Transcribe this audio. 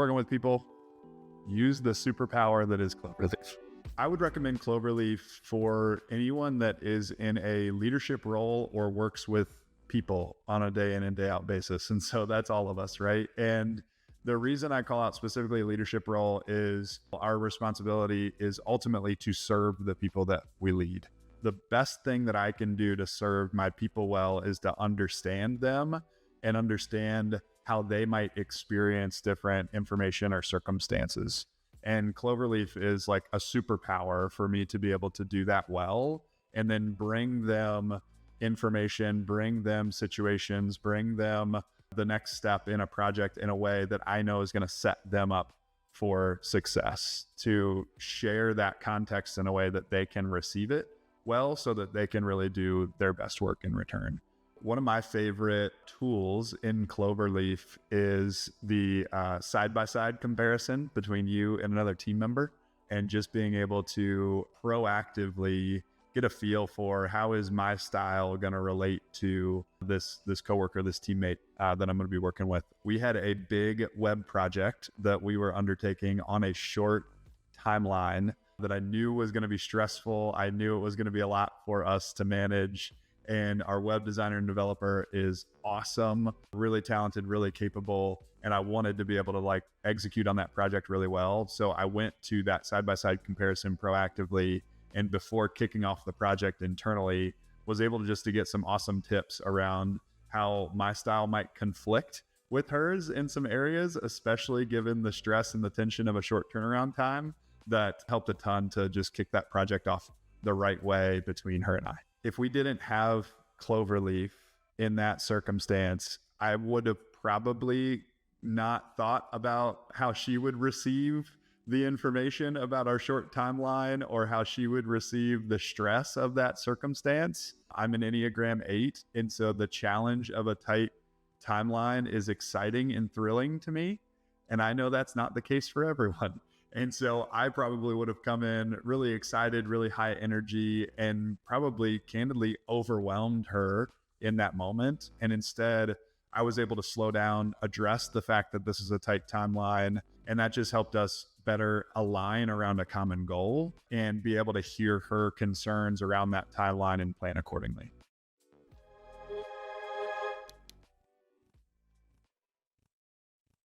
working with people, use the superpower that is Cloverleaf. I would recommend Cloverleaf for anyone that is in a leadership role or works with people on a day in and day out basis. And so that's all of us, right? And the reason I call out specifically leadership role is our responsibility is ultimately to serve the people that we lead. The best thing that I can do to serve my people well is to understand them and understand how they might experience different information or circumstances. And Cloverleaf is like a superpower for me to be able to do that well, and then bring them information, bring them situations, bring them the next step in a project in a way that I know is going to set them up for success, to share that context in a way that they can receive it well so that they can really do their best work in return. One of my favorite tools in Cloverleaf is the side-by-side comparison between you and another team member, and just being able to proactively get a feel for how is my style going to relate to this coworker, this teammate that I'm going to be working with. We had a big web project that we were undertaking on a short timeline that I knew was going to be stressful. I knew it was going to be a lot for us to manage. And our web designer and developer is awesome, really talented, really capable. And I wanted to be able to execute on that project really well. So I went to that side-by-side comparison proactively. And before kicking off the project internally, was able to just to get some awesome tips around how my style might conflict with hers in some areas, especially given the stress and the tension of a short turnaround time. That helped a ton to just kick that project off the right way between her and I. If we didn't have Cloverleaf in that circumstance, I would have probably not thought about how she would receive the information about our short timeline or how she would receive the stress of that circumstance. I'm an Enneagram 8, and so the challenge of a tight timeline is exciting and thrilling to me. And I know that's not the case for everyone. And so I probably would have come in really excited, really high energy, and probably candidly overwhelmed her in that moment. And instead, I was able to slow down, address the fact that this is a tight timeline, and that just helped us better align around a common goal and be able to hear her concerns around that timeline and plan accordingly.